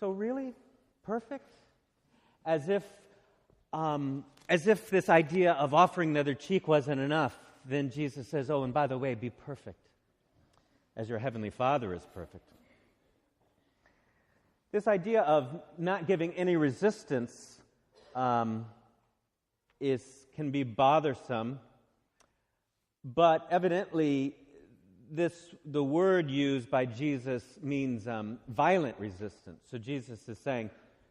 So really? Perfect? As if this idea of offering the other cheek wasn't enough. Then Jesus says, oh, and by the way, be perfect, as your heavenly Father is perfect. This idea of not giving any resistance can be bothersome, but evidently the word used by Jesus means violent resistance. So Jesus is saying,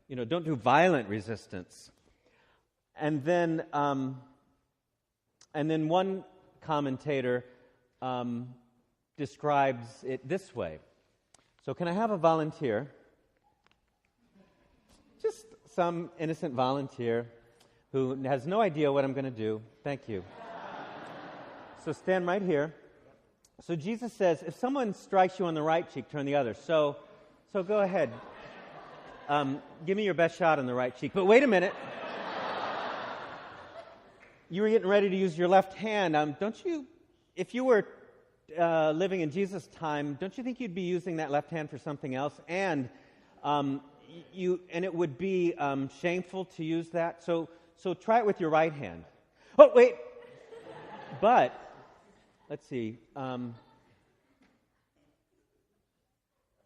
don't do violent resistance. And then one commentator describes it this way. So can I have a volunteer? Just some innocent volunteer who has no idea what I'm going to do. Thank you. So stand right here. So Jesus says, if someone strikes you on the right cheek, turn the other. So go ahead. Give me your best shot on the right cheek. But wait a minute. You were getting ready to use your left hand. Don't you, if you were living in Jesus' time, don't you think you'd be using that left hand for something else? And it would be shameful to use that. So try it with your right hand. Oh, wait. But let's see.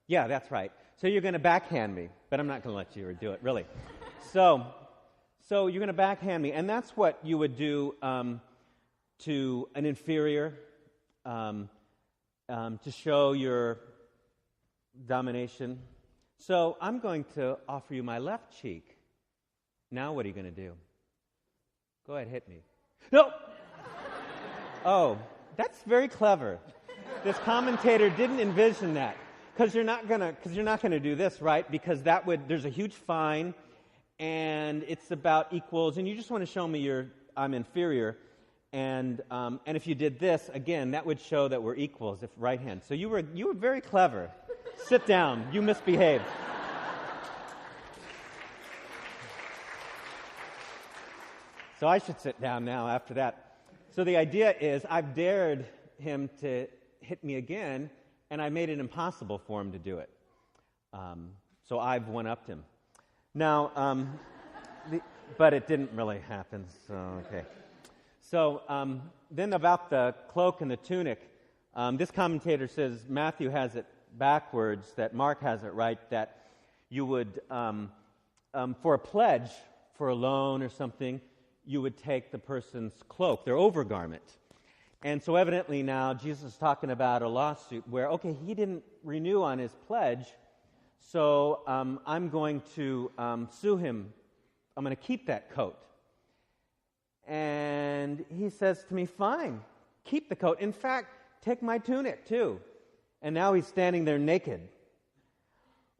Yeah, that's right. So you're going to backhand me, but I'm not going to let you do it, really. So you're going to backhand me, and that's what you would do to an inferior to show your domination. So I'm going to offer you my left cheek. Now what are you going to do? Go ahead, hit me. No! Oh, that's very clever. This commentator didn't envision that. Because you're not gonna do this, right? Because there's a huge fine, and it's about equals, and you just want to show me I'm inferior, and if you did this again, that would show that we're equals, if right hand. So you were very clever. Sit down. You misbehaved. So I should sit down now after that. So the idea is I've dared him to hit me again, and I made it impossible for him to do it. So I've one-upped him. Now, but it didn't really happen, so okay. So then about the cloak and the tunic, this commentator says Matthew has it backwards, that Mark has it right, that you would, for a pledge, for a loan or something, you would take the person's cloak, their overgarment. And so evidently now Jesus is talking about a lawsuit where, okay, he didn't renew on his pledge, so I'm going to sue him. I'm going to keep that coat. And he says to me, fine, keep the coat. In fact, take my tunic too. And now he's standing there naked,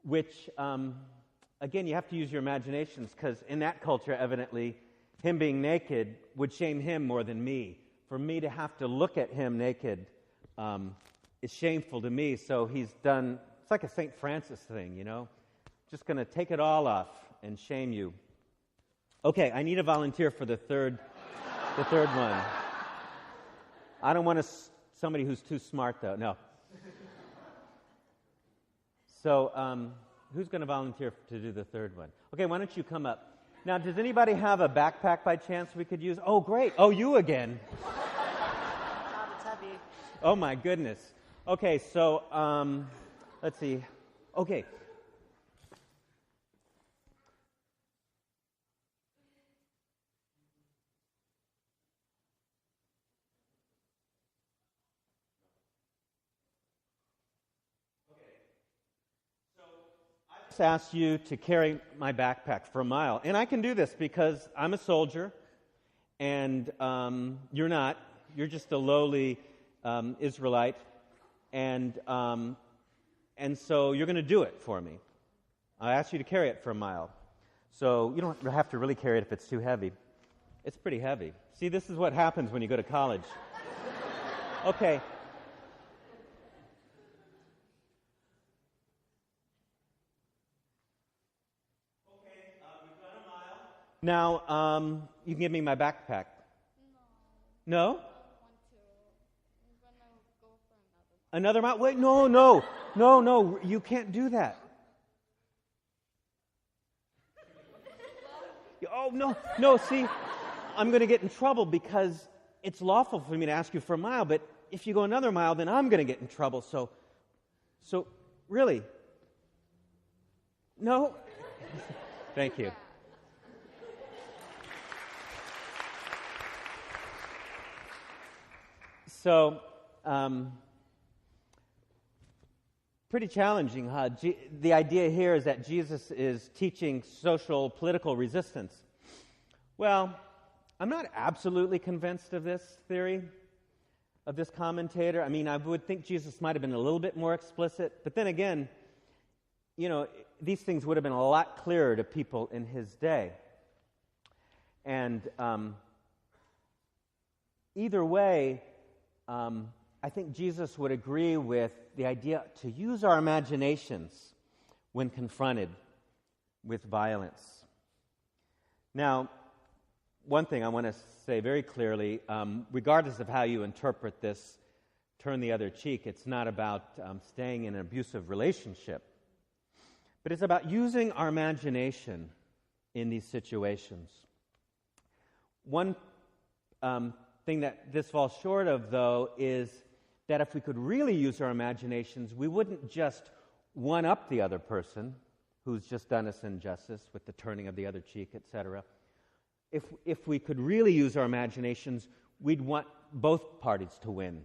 which, again, you have to use your imaginations, because in that culture, evidently, him being naked would shame him more than me. For me to have to look at him naked is shameful to me. So he's done, it's like a St. Francis thing, just going to take it all off and shame you. Okay, I need a volunteer for the third one. I don't want somebody who's too smart, though. No. So who's going to volunteer to do the third one? Okay, why don't you come up? Now, does anybody have a backpack by chance we could use? Oh, great. Oh, you again. It's heavy. Oh, my goodness. Okay, so let's see. Okay. Ask you to carry my backpack for a mile. And I can do this because I'm a soldier, and you're not. You're just a lowly Israelite, and so you're going to do it for me. I asked you to carry it for a mile. So you don't have to really carry it if it's too heavy. It's pretty heavy. See, this is what happens when you go to college. Okay. Now, you can give me my backpack. No? I want to. I'm going to go for Another mile? Wait, no, you can't do that. Oh, no, no, see, I'm going to get in trouble because it's lawful for me to ask you for a mile, but if you go another mile, then I'm going to get in trouble. So really, no? Thank you. So, pretty challenging, huh? The idea here is that Jesus is teaching social, political resistance. Well, I'm not absolutely convinced of this theory, of this commentator. I mean, I would think Jesus might have been a little bit more explicit, but then again, these things would have been a lot clearer to people in his day. And either way, I think Jesus would agree with the idea to use our imaginations when confronted with violence. Now, one thing I want to say very clearly, regardless of how you interpret this, turn the other cheek, it's not about staying in an abusive relationship, but it's about using our imagination in these situations. One thing that this falls short of, though, is that if we could really use our imaginations, we wouldn't just one-up the other person who's just done us injustice with the turning of the other cheek, etc. If we could really use our imaginations, we'd want both parties to win.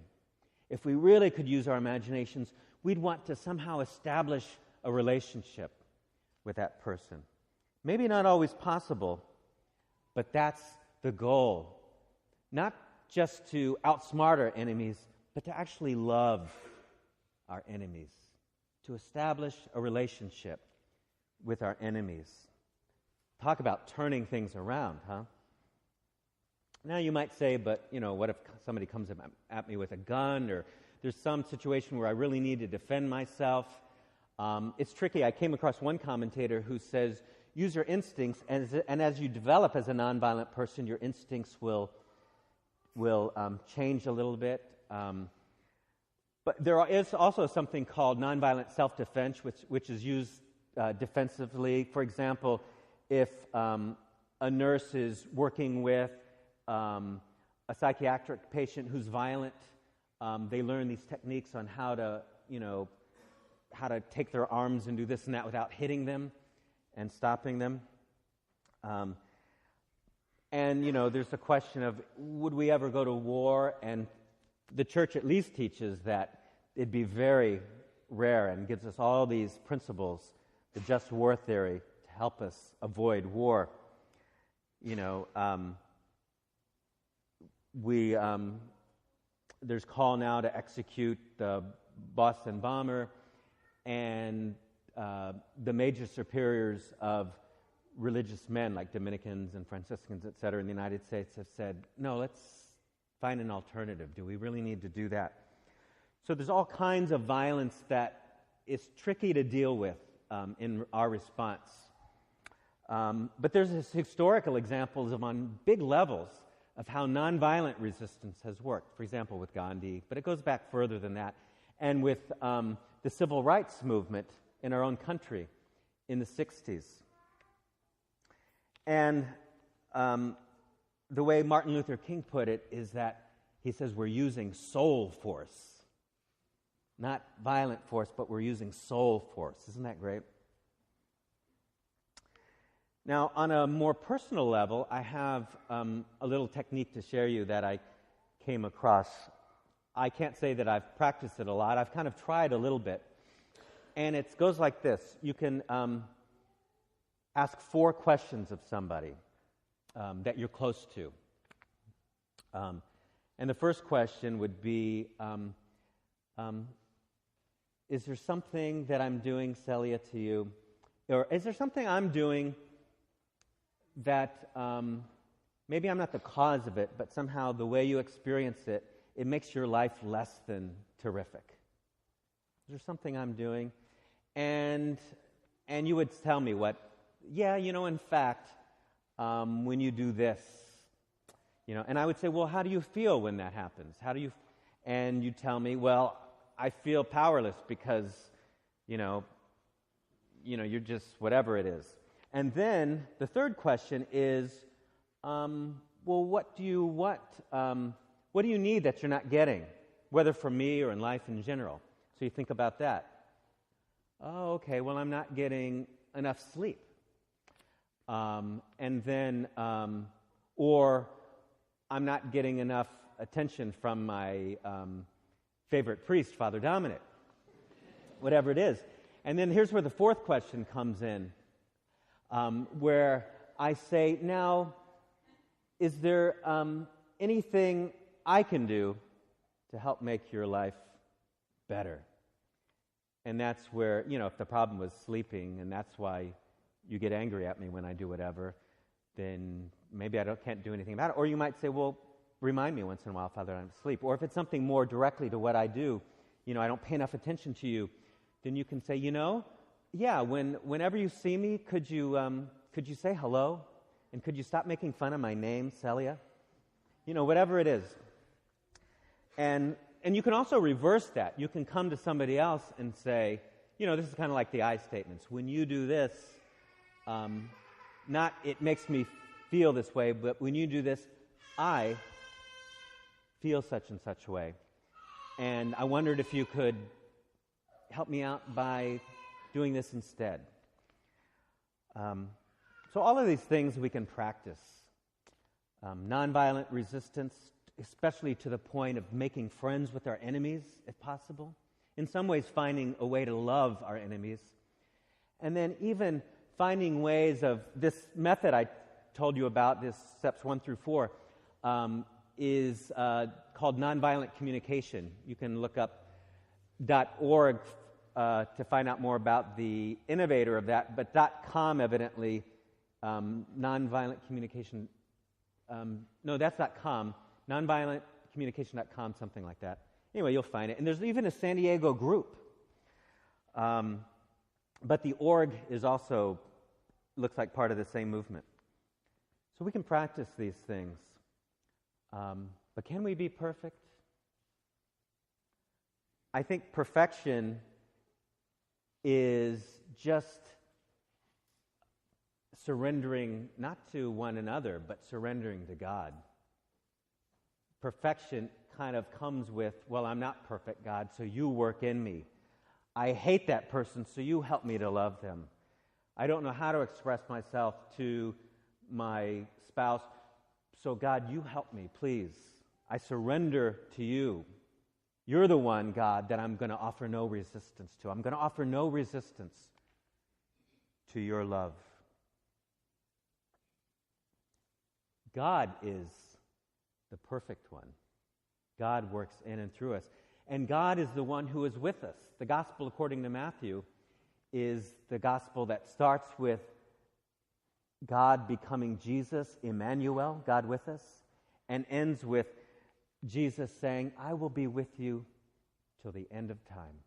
If we really could use our imaginations, we'd want to somehow establish a relationship with that person. Maybe not always possible, but that's the goal. Not just to outsmart our enemies, but to actually love our enemies, to establish a relationship with our enemies. Talk about turning things around, huh? Now you might say, but, what if somebody comes at me with a gun, or there's some situation where I really need to defend myself? It's tricky. I came across one commentator who says, use your instincts, and as you develop as a nonviolent person, your instincts will change a little bit. But there is also something called nonviolent self-defense, which is used defensively. For example, if a nurse is working with a psychiatric patient who's violent, they learn these techniques on how to take their arms and do this and that without hitting them and stopping them. And, there's a question of, would we ever go to war? And the church at least teaches that it'd be very rare and gives us all these principles, the just war theory, to help us avoid war. There's call now to execute the Boston bomber, and the major superiors of religious men like Dominicans and Franciscans, etc., in the United States have said, no, let's find an alternative. Do we really need to do that? So there's all kinds of violence that is tricky to deal with in our response. But there's historical examples on big levels of how nonviolent resistance has worked. For example, with Gandhi, but it goes back further than that. And with the civil rights movement in our own country in the 60s. And the way Martin Luther King put it is that he says we're using soul force. Not violent force, but we're using soul force. Isn't that great? Now, on a more personal level, I have a little technique to share you that I came across. I can't say that I've practiced it a lot. I've kind of tried a little bit. And it goes like this. You can ask 4 questions of somebody that you're close to. And the first question would be, is there something that I'm doing, Celia, to you? Or is there something I'm doing that maybe I'm not the cause of it, but somehow the way you experience it, it makes your life less than terrific? Is there something I'm doing? And you would tell me what, in fact, when you do this, and I would say, well, how do you feel when that happens? And you tell me, well, I feel powerless because, you're just whatever it is. And then the third question is, well, what do you want? What do you need that you're not getting, whether from me or in life in general? So you think about that. Oh, okay, well, I'm not getting enough sleep. And then, or I'm not getting enough attention from my favorite priest, Father Dominic. Whatever it is. And then here's where the fourth question comes in, where I say, now, is there anything I can do to help make your life better? And that's where, if the problem was sleeping, and that's why you get angry at me when I do whatever, then maybe I can't do anything about it. Or you might say, well, remind me once in a while, Father, I'm asleep. Or if it's something more directly to what I do, I don't pay enough attention to you, then you can say, yeah, whenever you see me, could you say hello? And could you stop making fun of my name, Celia? Whatever it is. And you can also reverse that. You can come to somebody else and say, this is kind of like the I statements. When you do this, not it makes me feel this way, but when you do this, I feel such and such a way. And I wondered if you could help me out by doing this instead. So all of these things we can practice. Nonviolent resistance, especially to the point of making friends with our enemies, if possible. In some ways, finding a way to love our enemies. And then even finding ways of this method I told you about, this steps 1 through 4, is called nonviolent communication. You can look up .org to find out more about the innovator of that, but .com evidently, nonviolent communication, no, that's .com, nonviolentcommunication.com, something like that. Anyway, you'll find it. And there's even a San Diego group. But the org is also, looks like part of the same movement. So we can practice these things. But can we be perfect? I think perfection is just surrendering not to one another, but surrendering to God. Perfection kind of comes with, well, I'm not perfect, God, so you work in me. I hate that person, so you help me to love them. I don't know how to express myself to my spouse, so God, you help me, please. I surrender to you. You're the one, God, that I'm going to offer no resistance to. I'm going to offer no resistance to your love. God is the perfect one. God works in and through us. And God is the one who is with us. The gospel, according to Matthew, is the gospel that starts with God becoming Jesus, Emmanuel, God with us, and ends with Jesus saying, I will be with you till the end of time.